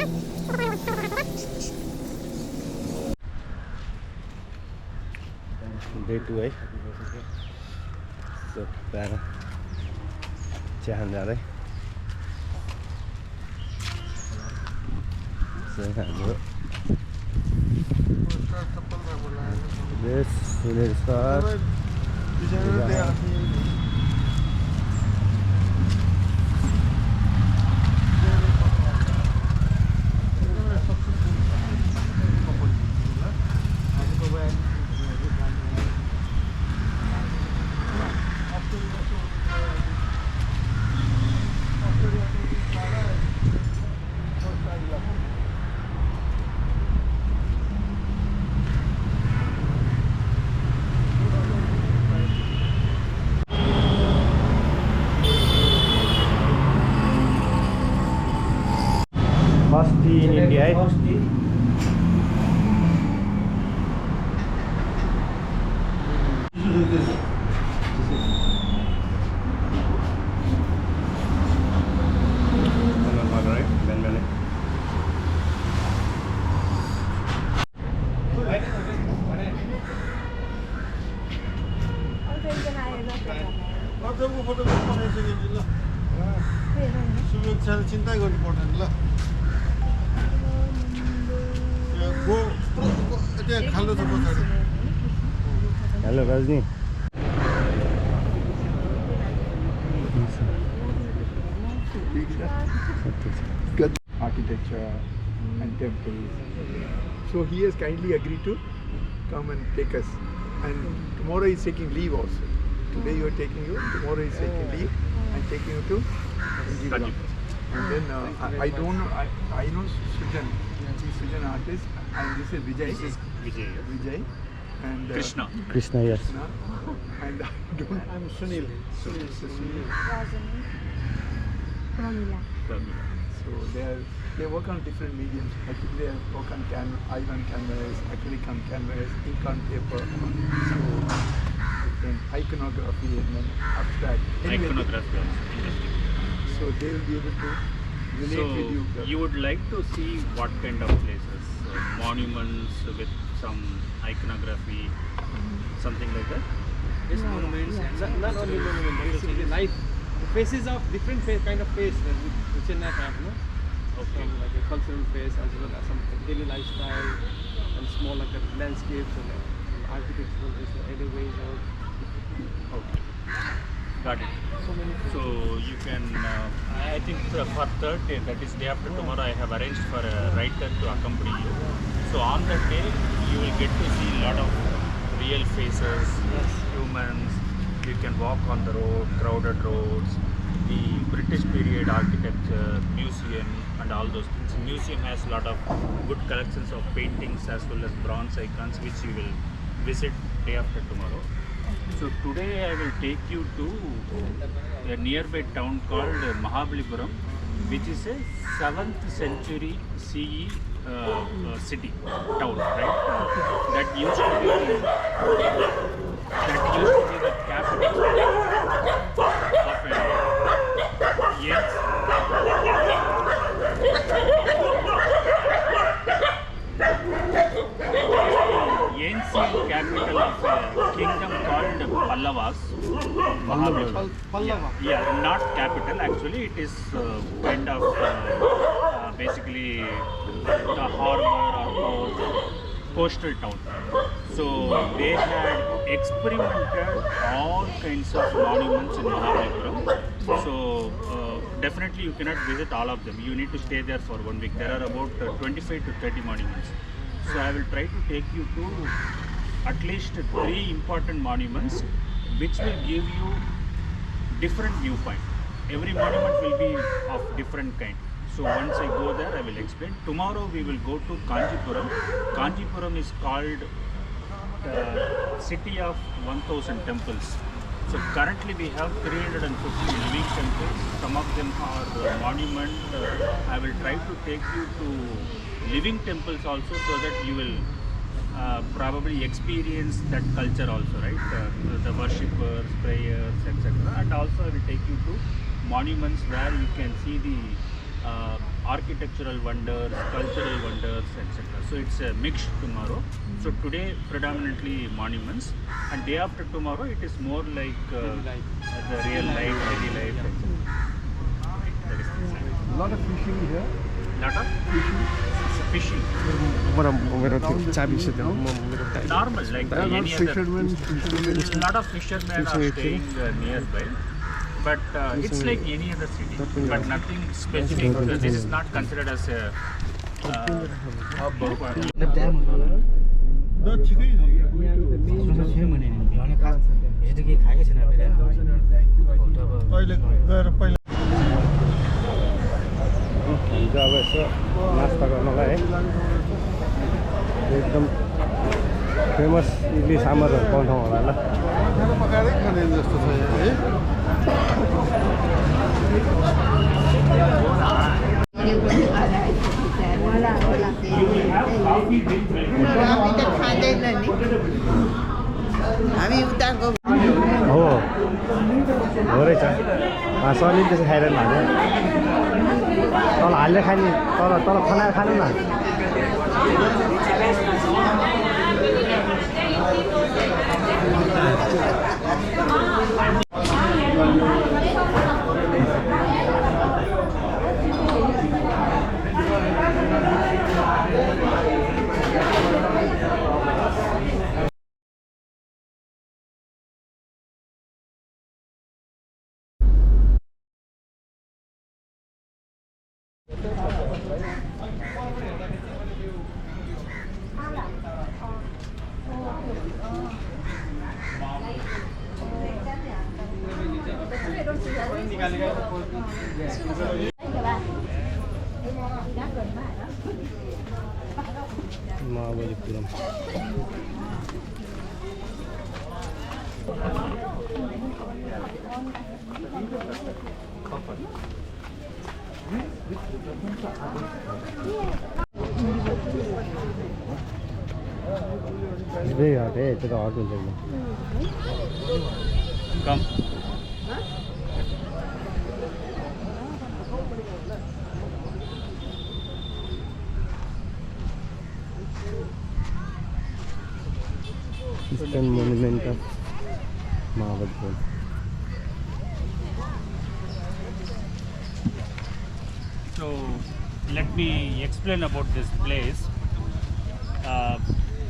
Day 2 है so प्यारो chia जाँदै हाम्रो this village SAARC in India. Hello Rajni. Good architecture and temples. So he has kindly agreed to come and take us. And tomorrow he is taking leave also. Today you are taking you, tomorrow he is taking leave and taking you to Kanjipuram. And then I don't know, I know Sujan. He's Sujan artist, and this is Vijay. This is Vijay. And Krishna, yes. And I don't. I'm Sunil. Sunil. So they work on different mediums. I think they work on oil on canvas, acrylic on canvas, ink on paper. So then iconography and then abstract. Anyway, iconography. So they will be able to relate with you. You would like to see what kind of places? Monuments with some iconography, something like that? Yes, monuments, and not only monuments, basically life, the faces of different kind of face which Chennai have, no? Okay. Like a cultural face as well as some daily lifestyle and small like landscapes and architectural ways out. Okay. Got it. So you can, I think for third day, that is day after tomorrow, I have arranged for a writer to accompany you. So on that day, you will get to see a lot of real faces, humans. You can walk on the road, crowded roads, the British period architecture, museum and all those things. The museum has a lot of good collections of paintings as well as bronze icons which you will visit day after tomorrow. So today I will take you to a nearby town called Mahabalipuram, which is a 7th century CE city, town, right? That used to be the capital of a ancient capital of a kingdom called Pallavas. Pallava. Yeah, not capital actually. It is kind of basically the harbor or coastal town. So they had experimented all kinds of monuments in Mahabalipuram. So definitely you cannot visit all of them. You need to stay there for 1 week. There are about 25 to 30 monuments. So I will try to take you to at least 3 important monuments which will give you different viewpoint. Every monument will be of different kind. So once I go there, I will explain. Tomorrow we will go to Kanjipuram. Kanjipuram is called city of 1000 temples. So currently we have 350 living temples. Some of them are monument. I will try to take you to living temples also, so that you will probably experience that culture also, right? The worshippers, prayers, etc. And also I will take you to monuments where you can see the architectural wonders, cultural wonders, etc. So it's a mix tomorrow. So today predominantly monuments, and day after tomorrow it is more like the real life, daily life, etc. That is the plan. A lot of fishing here. Lot of fishing. Normal, like There are not any other. fishermen. A lot of fishermen are staying nearby, but it's like any other city, but nothing specific. This is not considered as a हिजो अब यसो नास्ता गर्नलाई है एकदम famous idli साम्बरहरू पाउँछौँ होला ल पकाएरै खाने जस्तो छ है हो हो रहेछ सलिड त्यसो खाइरहनु भएको तल हालेर खाने तल खनाएर खानु न Mahabalipuram Big out there, it's the auto. come. Eastern Monument of Mahendra. So let me explain about this place.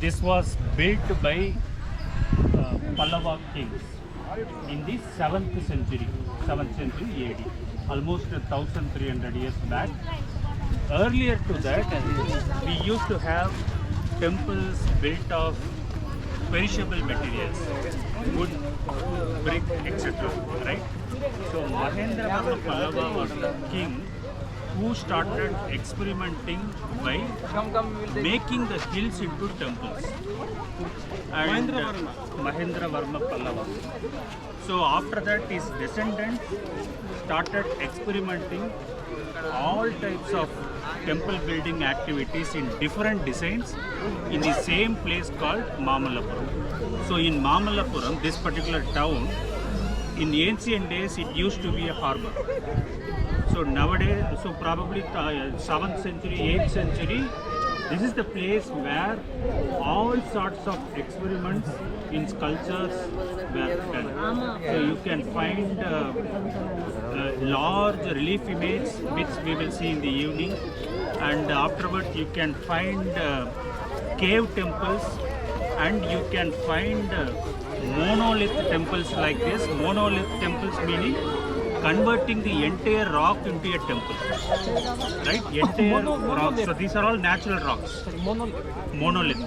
This was built by Pallava kings in the 7th century AD, almost 1300 years back. Earlier to that, we used to have temples built of perishable materials, wood, brick, etc. Right? So Mahendra Pallava was the king who started experimenting by making the hills into temples. And Mahendra Varma Pallava. So after that, his descendants started experimenting all types of temple building activities in different designs in the same place called Mamallapuram. So in Mamallapuram, this particular town, in ancient days it used to be a harbor. So nowadays, so probably 7th century, 8th century, this is the place where all sorts of experiments in sculptures were done. So you can find large relief image which we will see in the evening, and afterwards you can find cave temples, and you can find monolith temples like this. Monolith temples meaning converting the entire rock into a temple, right? Entire rock. So these are all natural rocks. Monolith.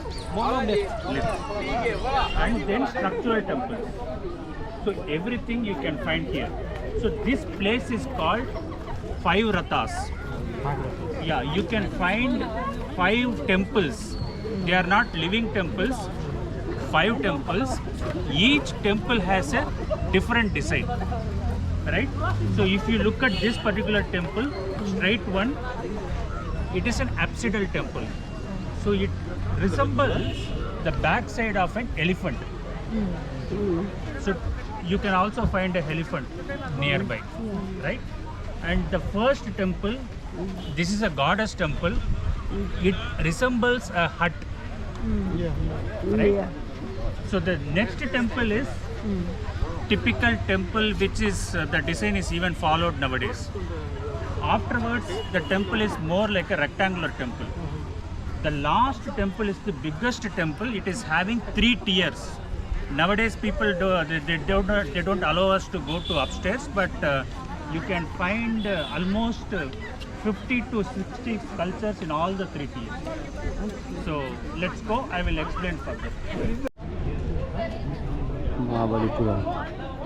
And then structural temples. So everything you can find here. So this place is called 5 Rathas. Yeah, you can find 5 temples. They are not living temples. 5 temples. Each temple has a different design. Right? So if you look at this particular temple, straight one, it is an apsidal temple. So it resembles the back side of an elephant. So you can also find an elephant nearby, right? And the first temple, this is a goddess temple. It resembles a hut. Right? So the next temple is typical temple, which is the design is even followed nowadays. Afterwards, the temple is more like a rectangular temple. The last temple is the biggest temple. It is having 3 tiers. Nowadays, people they don't allow us to go to upstairs, but you can find almost 50 to 60 sculptures in all the 3 tiers. So let's go. I will explain further.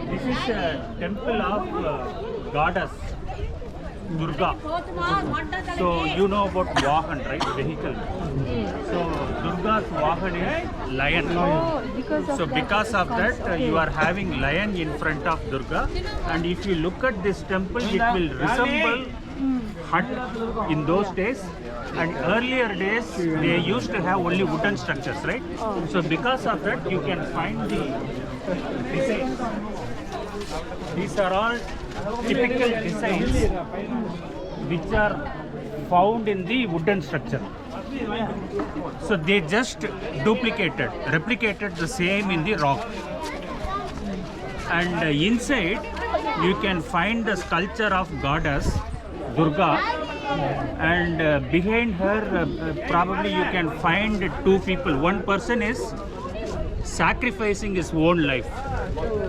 This is a temple of goddess Durga. So you know about Vahan, right? Vehicle. So Durga's Vahan is lion. So because of that, you are having lion in front of Durga. And if you look at this temple, it will resemble hut in those days. And earlier days, they used to have only wooden structures, right? So because of that, you can find the designs. These are all typical designs which are found in the wooden structure. So they just replicated the same in the rock. And inside, you can find the sculpture of goddess Durga, and behind her probably you can find 2 people. One person is sacrificing his own life.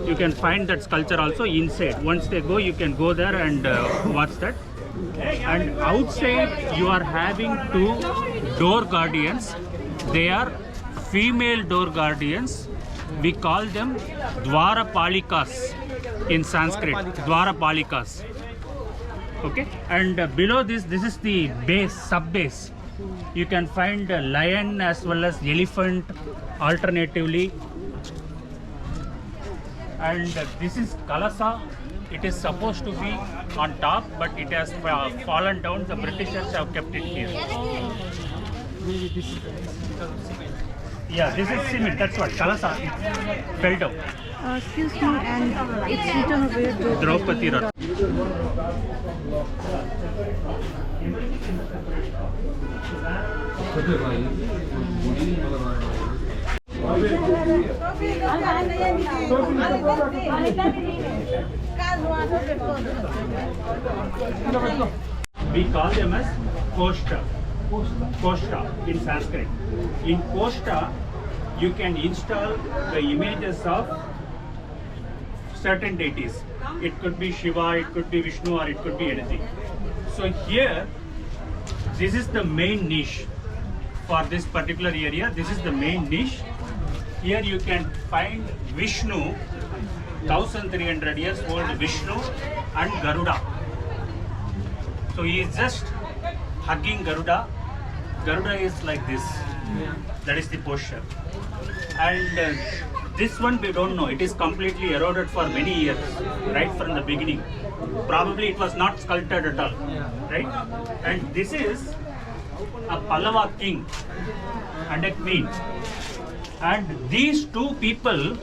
You can find that sculpture also inside. Once they go, you can go there and watch that. And outside you are having 2 door guardians. They are female door guardians. We call them Dwarapalikas in Sanskrit. Dwarapalikas. Okay, and below this is the base, sub base. You can find a lion as well as elephant alternatively. And this is Kalasa. It is supposed to be on top, but it has fallen down. The Britishers have kept it here. Yeah, this is cement. That's what Kalasa fell down. Excuse me, and it's written over Draupadi Rath. We call them as Koshta. Koshta in Sanskrit. In Koshta, you can install the images of certain deities. It could be Shiva, it could be Vishnu, or it could be anything. So here, this is the main niche for this particular area. This is the main niche. Here you can find Vishnu, 1300 years old Vishnu, and Garuda. So he is just hugging Garuda. Garuda is like this. That is the posture. And this one we don't know. It is completely eroded for many years, right from the beginning. Probably it was not sculpted at all, right? And this is a Pallava king and a queen. And these 2 people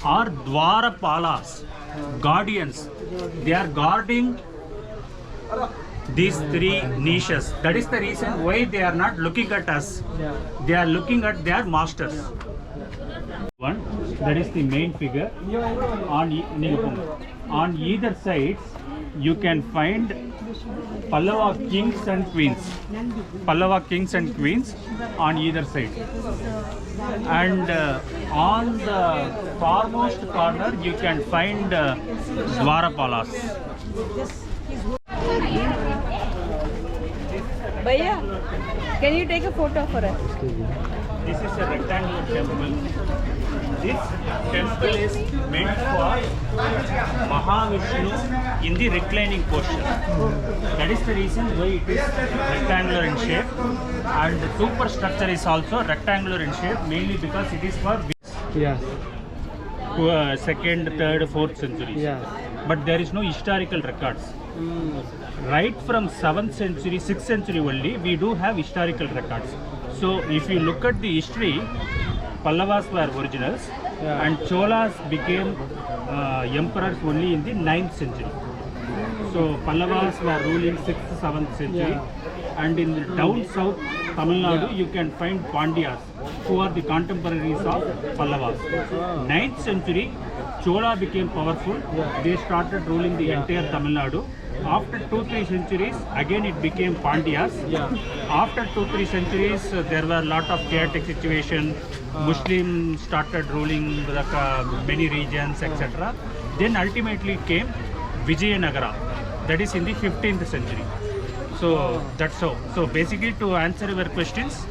are Dwarapalas, guardians. They are guarding these 3 niches. That is the reason why they are not looking at us. They are looking at their masters. One, that is the main figure. On either sides, you can find Pallava kings and queens. Pallava kings and queens on either side. And on the farmost corner, you can find Dwarapalas. Bhaiya, can you take a photo for us? This is a rectangular temple. This temple is meant for Mahavishnu in the reclining posture. That is the reason why it is rectangular in shape. And the superstructure is also rectangular in shape, mainly because it is for 2nd, 3rd, 4th centuries. But there is no historical records. Right from 7th century, 6th century only, we do have historical records. So if you look at the history, Pallavas were originals, and Cholas became emperors only in the 9th century. So Pallavas were ruling 6th, 7th century, and in down south Tamil Nadu you can find Pandyas, who are the contemporaries of Pallavas. 9th century, Chola became powerful. They started ruling the entire Tamil Nadu. After 2-3 centuries, again it became Pandyas. After 2-3 centuries, there were a lot of chaotic situation. Muslims started ruling many regions, etc. Then ultimately came Vijayanagara, that is in the 15th century. So that's how. So basically, to answer your questions,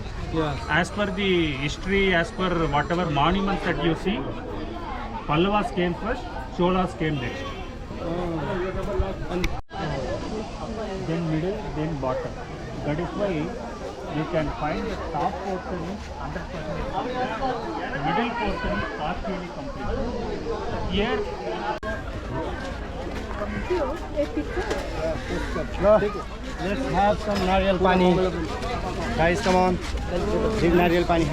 as per the history, as per whatever monuments that you see, Pallavas came first, Cholas came next. Then middle, then bottom. That is why you can find the top portion is 100%. The middle portion is partially complete. Here, Let's have some nariyal pani. Guys, come on. Drink nariyal pani.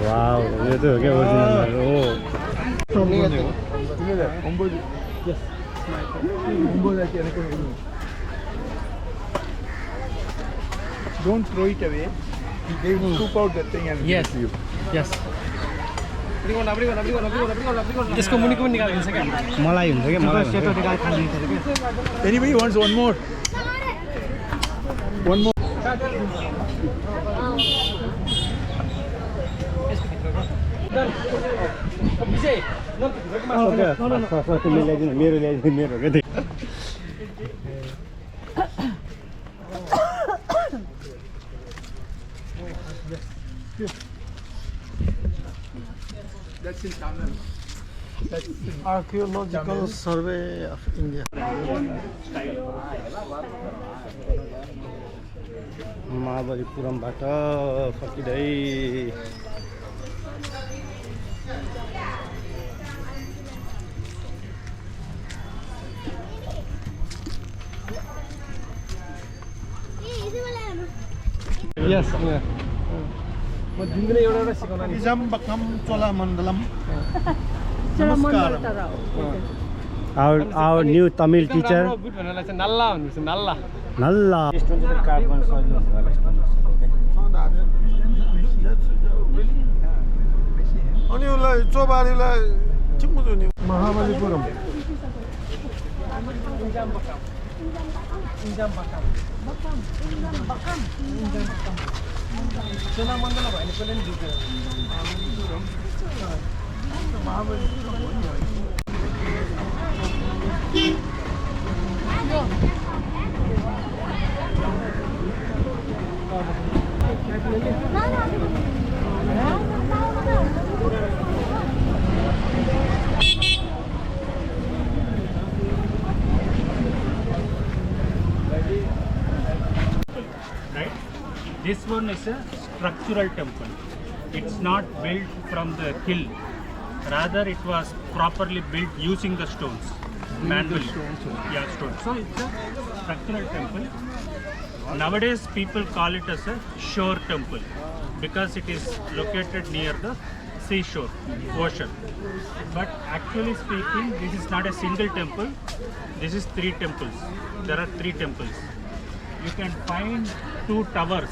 Wow, ये तो क्या original है? Don't throw it away. They will scoop out the thing and yes, give it to you. yes. त्यसको मुनिको पनि निकालिदिन्छ क्या मलाई हुन्छ के मलाई सेतो निकाल खानु छ के Anybody wants one more? One more. मिलाइदिनु मेरो ल्याइदिनु मेरो के That's in Tamil. That's in Archaeological Survey of India. महाबलीपुरमबाट फर्किँदै यस म दिनदिनै एउटा एउटा सिकाउन नि निजाम्बकम Cholamandalam Cholamandal. our new Tamil teacher good भन्नलाई चाहिँ नल्ला भन्नुपर्छ नल्ला नल्ला कार्ड गर्न सजिलो अनि उसलाई चोबारीलाई चिम्बुजो नि महाबलीपुरम चोलामण्डल भयो भने पनि जित्यो Right? This one is a structural temple. It's not built from the hill. Rather, it was properly built using the stones. Manually. Yeah, stones. So it's a structural temple. Nowadays, people call it as a shore temple because it is located near the seashore, ocean. But actually speaking, this is not a single temple. This is 3 temples. There are 3 temples. You can find 2 towers,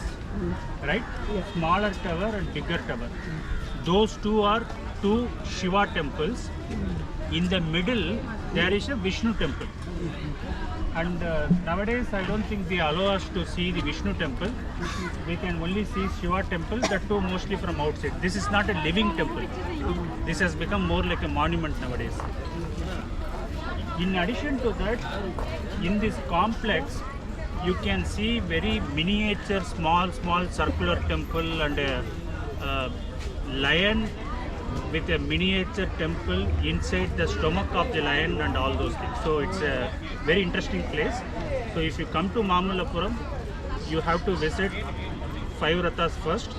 right? Smaller tower and bigger tower. Those 2 are 2 Shiva temples. In the middle, there is a Vishnu temple. And nowadays, I don't think they allow us to see the Vishnu temple. We can only see Shiva temple, that too mostly from outside. This is not a living temple. This has become more like a monument nowadays. In addition to that, in this complex, you can see very miniature, small circular temple and a lion with a miniature temple inside the stomach of the lion and all those things. So it's a very interesting place. So if you come to Mamallapuram, you have to visit 5 Rathas first.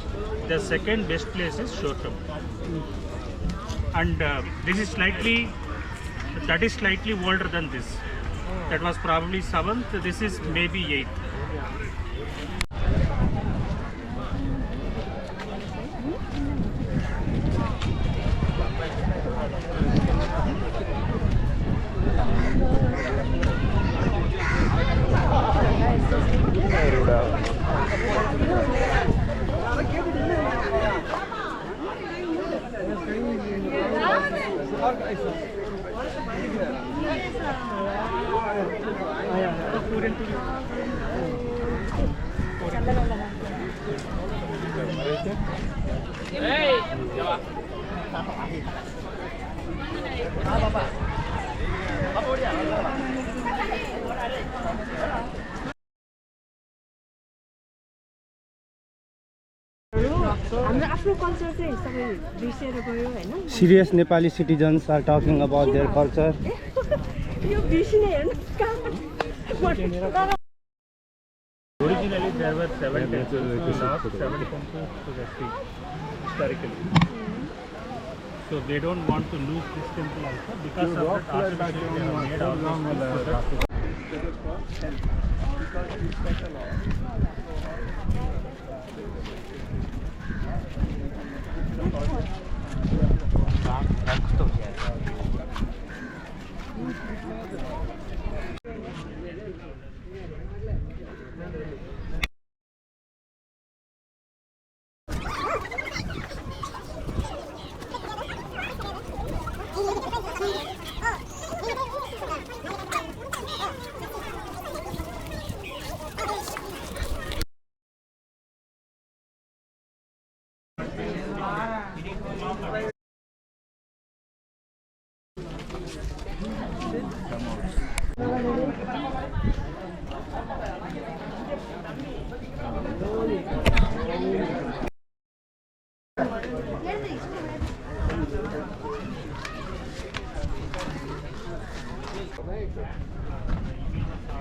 The second best place is Shore Temple. And this is slightly older than this. That was probably 7th. This is maybe 8th. हाम्रो आफ्नो culture चाहिँ सबै बिर्सेर गयो हैन Serious Nepali citizens are talking about their culture. यो बिर्सिने हेर्नु Originally there were 7 temples, now 7 temples to the sea, historically. So they don't want to lose this temple also because of that artificially they have made all those things.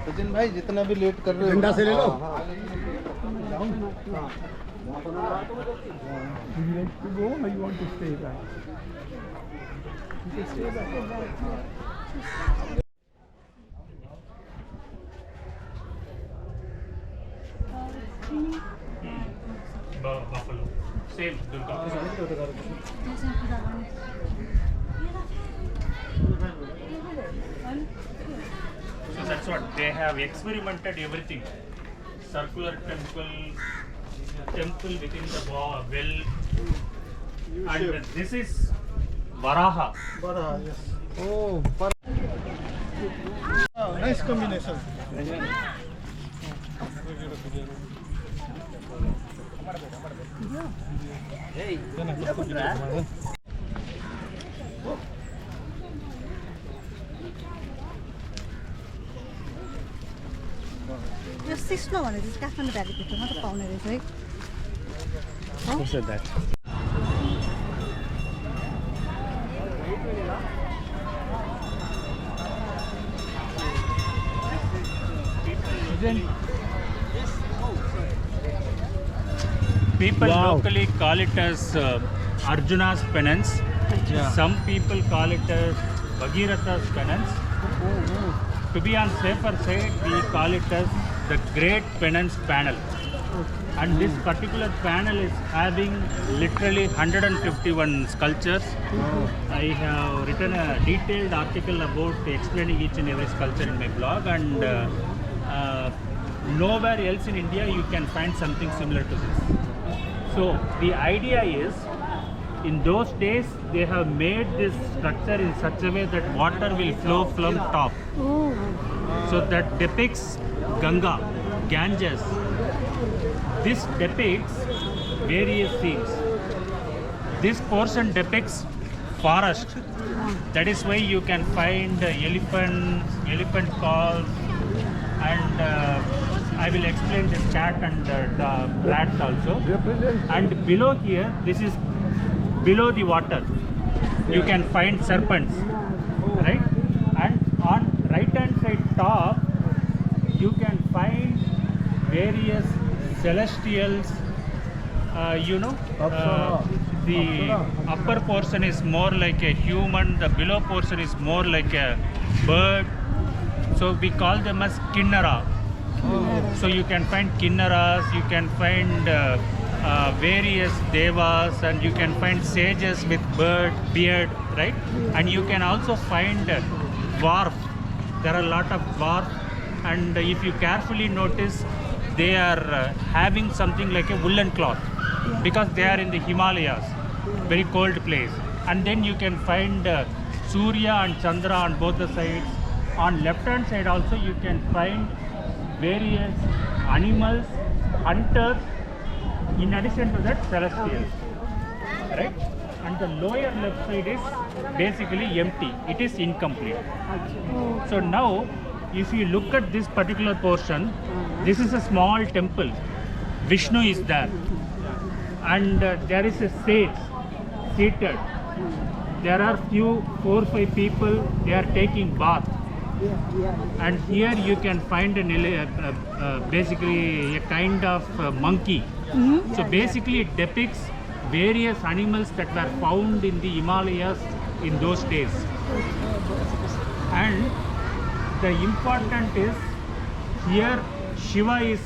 Sachin भाई जितना भी late कर रहे हो डंडा से ले लो Do you like to go or you want to stay back? You can stay back. Buffalo. Same, Durga. So that's what they have experimented everything. Circular temple within the well, and this is Varaha. yes. Oh, nice combination. यो सिस्नो भनेको चाहिँ काठमाडौँ भ्यालीभित्र मात्र पाउने रहेछ है Who said that? People Wow. locally call it as Arjuna's penance. Some people call it as Bhagiratha's penance. To be on safer side, we call it as the Great Penance Panel. And this particular panel is having literally 151 sculptures. I have written a detailed article about explaining each and every sculpture in my blog, and nowhere else in India you can find something similar to this. So the idea is, in those days they have made this structure in such a way that water will flow from top. So that depicts Ganges. This depicts various scenes. This portion depicts forest. That is why you can find elephant calls, and I will explain this cat and the rats also. And below here, this is below the water. You can find serpents, right? And on right hand side top, you can find various celestials. The upper portion is more like a human, the below portion is more like a bird. So we call them as Kinnara. So you can find Kinnaras, you can find various devas, and you can find sages with beard, right? And you can also find dwarf. There are a lot of dwarf, and if you carefully notice, they are having something like a woolen cloth because they are in the Himalayas, very cold place. And then you can find Surya and Chandra on both the sides. On left hand side also you can find various animals, hunters, in addition to that celestials, right? And the lower left side is basically empty, it is incomplete. So now if you look at this particular portion, this is a small temple, Vishnu is there, and there is a sage seated. There are few 4 or 5 people, they are taking bath. And here you can find basically a kind of monkey. So basically it depicts various animals that were found in the Himalayas in those days. And the important is here Shiva is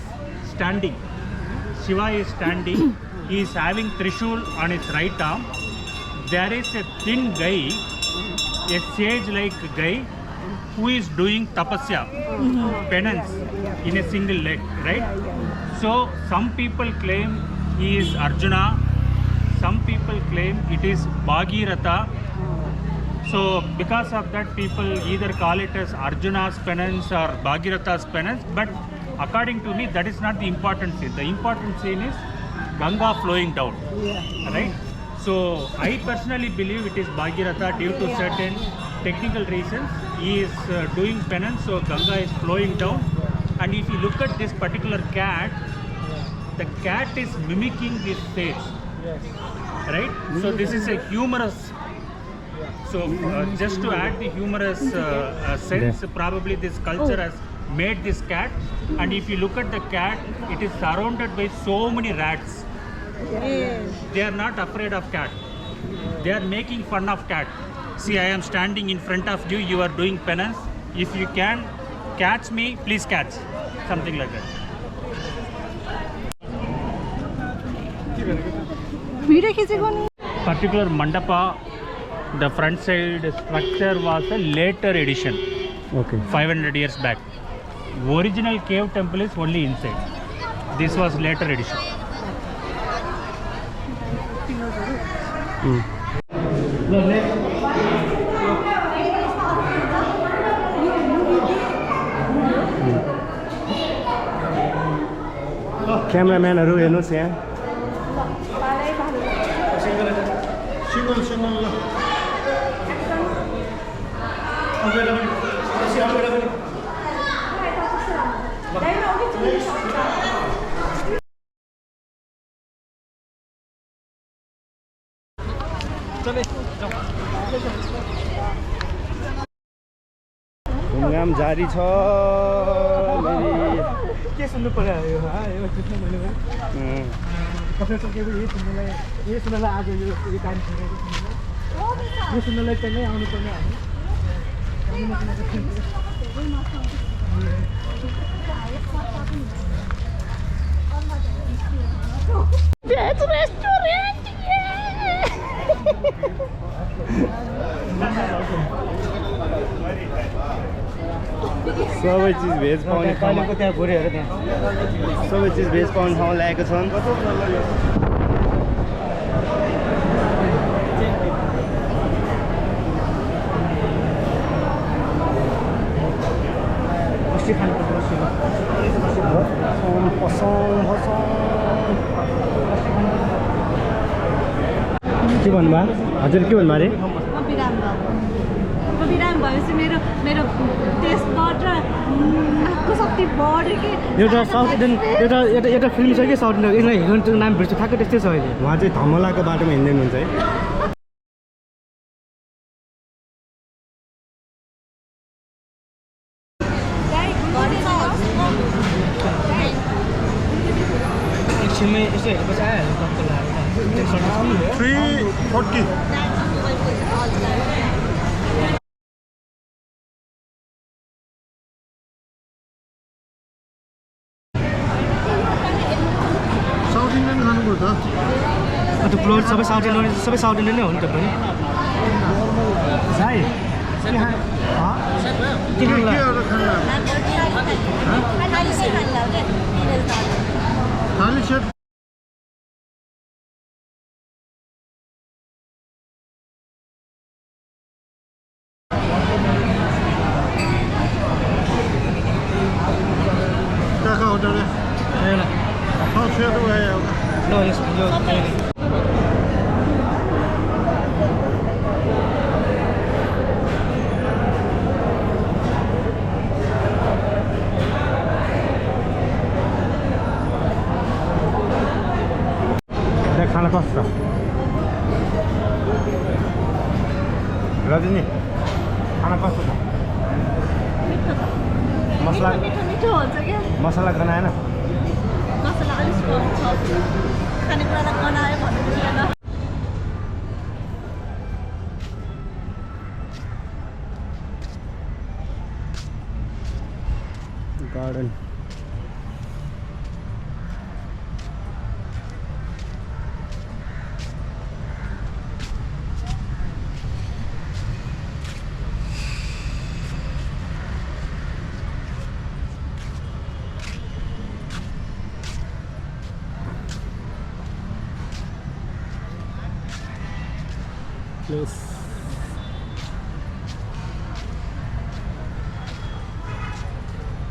standing. Shiva is standing. He is having Trishul on his right arm. There is a thin guy, a sage-like guy, who is doing tapasya, penance in a single leg, right? So some people claim he is Arjuna, some people claim it is Bhagiratha. So because of that, people either call it as Arjuna's penance or Bhagiratha's penance, but according to me that is not the important scene. The important scene is Ganga flowing down, right? So I personally believe it is Bhagiratha due to certain technical reasons. He is doing penance, so Ganga is flowing down. And if you look at this particular cat, the cat is mimicking this sage, right? So this is a humorous. So just to add the humorous sense, probably this culture has made this cat. And if you look at the cat, it is surrounded by so many rats. They are not afraid of cat. They are making fun of cat. See, I am standing in front of you. You are doing penance. If you can catch me, please catch. Something like that. Particular mandapa, the front side structure was a later edition. Okay. 500 years back. Original cave temple is only inside. This was later edition. क्यामेराम्यानहरु हेर्नुस् यहाँ घुमघाम जारी छ मेरी के सुन्नु पर्यो यो यो सुन्नु मैले कसैको के यो सुन्नलाई आज यो टाइम छैन यो सुन्नलाई चाहिँ नै आउनु पर्ने That's restaurant. सबै चिज भेज पाउने ठाउँको त्यहाँ गोरेहरु त्यहाँ सबै चिज भेज पाउने ठाउँ ल्याएको छन् के भन्नुभयो हजुर के भन्नुभयो अरे बिराम भएपछि मेरो मेरो टेस्ट बढ र नाकको शक्ति बढ्यो कि एउटा साउथ इन्डियन एउटा फिल्म छ कि साउथ इन्डियन यसलाई हिरोइनको नाम बिर्छु ठ्याक्कै त्यस्तै छ अहिले उहाँ चाहिँ धमलाको बाटोमा हिँड्दै हुनुहुन्छ है एकछिनमै यसो हेरेपछि आइहाल्यो तपाईँलाई 340. साउथ इन्डियन खानुभयो त अन्त प्लोट सबै साउथ इन्डियन हो नि त पनि थाली सेट क्या का होटल है हाँ सेट हुआ है नो यो खाना कस्तो रजनी खाना कस्तो छ मसला मिठो हुन्छ क्या मसला गनाएन मसला अलिक कम छ खानेकुरालाई गनायो भन्नु मिल्दैन गार्डन प्लेस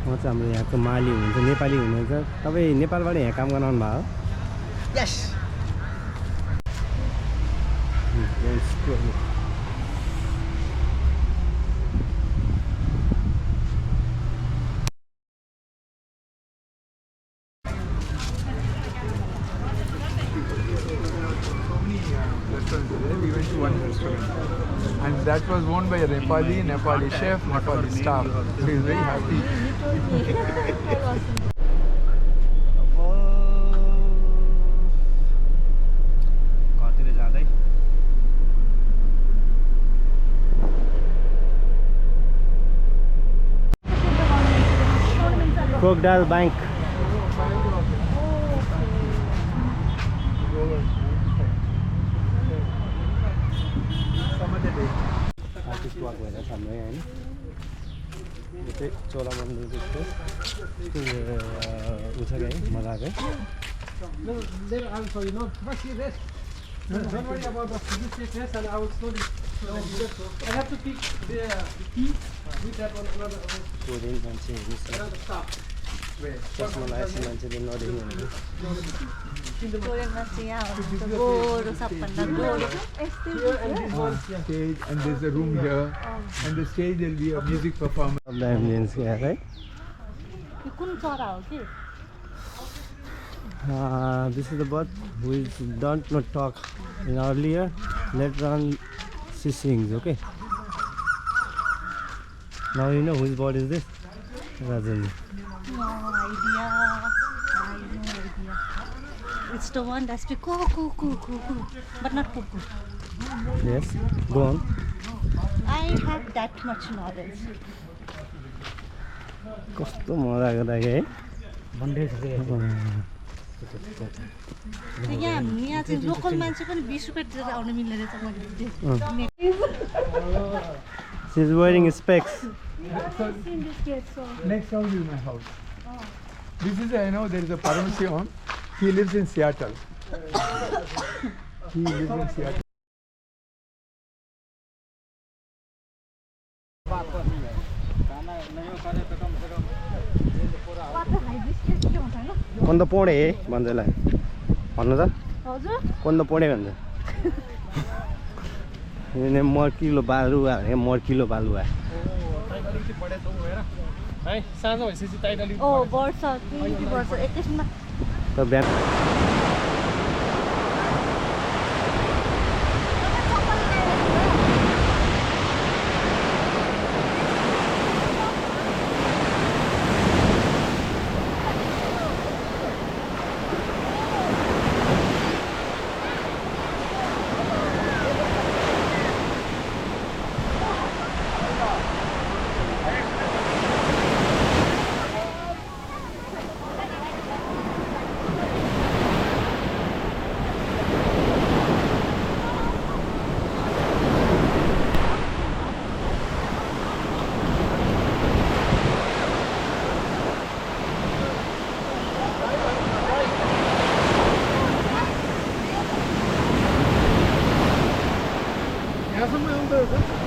म चाहिँ हाम्रो यहाँको माली हुनुहुन्छ नेपाली हुनुहुन्छ तपाईँ नेपालबाट यहाँ काम गर्न आउनु भयो yes We went to one restaurant and that was owned by a Nepali chef, Nepali staff. So he was very happy. घरतिर जाँदै Crocodile Bank आर्टिस्ट वाक भइरहेछ हाम्रो यहाँ होइन यो चाहिँ चोलामण्डल जस्तो उ छ क्या है मजा आएको है No, later I'll show you. No, first see this. Don't worry about the this and I will slowly. I have to pick the key with that one another Korean मान्छे हेर्नुहोस् stop. चस्मा लगाएपछि मान्छेले नदेख्नु भनेको कोरियन मान्छे यहाँ हुन्छ गोरो सबभन्दा गोरो Stage and there's a room here and the stage will be a music performance. अब द एम्बियन्स क्या है यो कुन चरा हो के This is the bird who is don't not talk in earlier. Later on, she sings. Okay. Now you know whose bird is this? Rajani. No idea. I have no idea. It's the one that speaks cuckoo, cuckoo, cuckoo, but not cuckoo. Yes. Go on. I have that much knowledge. कस्तो मजा आएको है भन्दै यहाँ चाहिँ local मान्छे पनि 20 रुपैयाँ तिरेर आउनु मिल्ने रहेछ She's wearing specs. Next house is my house. This is I know there is a Paramasivan. He lives in Seattle. He lives in Seattle. कोन त पोडे भन्दैलाई भन्नु त हजुर कोन त पोडे भन्छ यिनी मर्किलो बालुवा भने मर्किलो बालुवा है साँझ भइसकेपछि टाइट अलिक ओ वर्ष 20 वर्ष एकैछिनमा त बिहान 선물 형들에서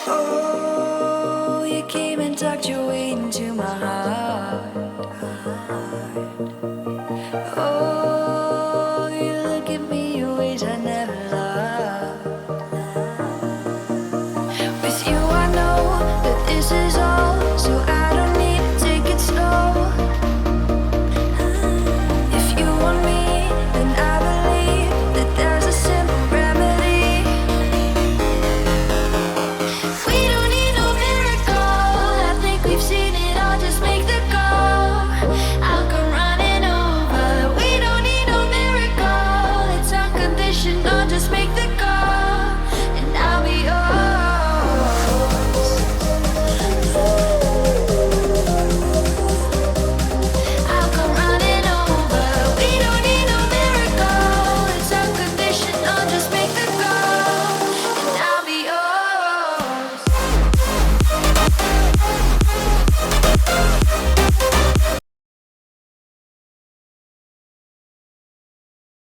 Oh, you came and tucked your way into my heart. Oh, you look at me in ways I never loved. With you I know that this is all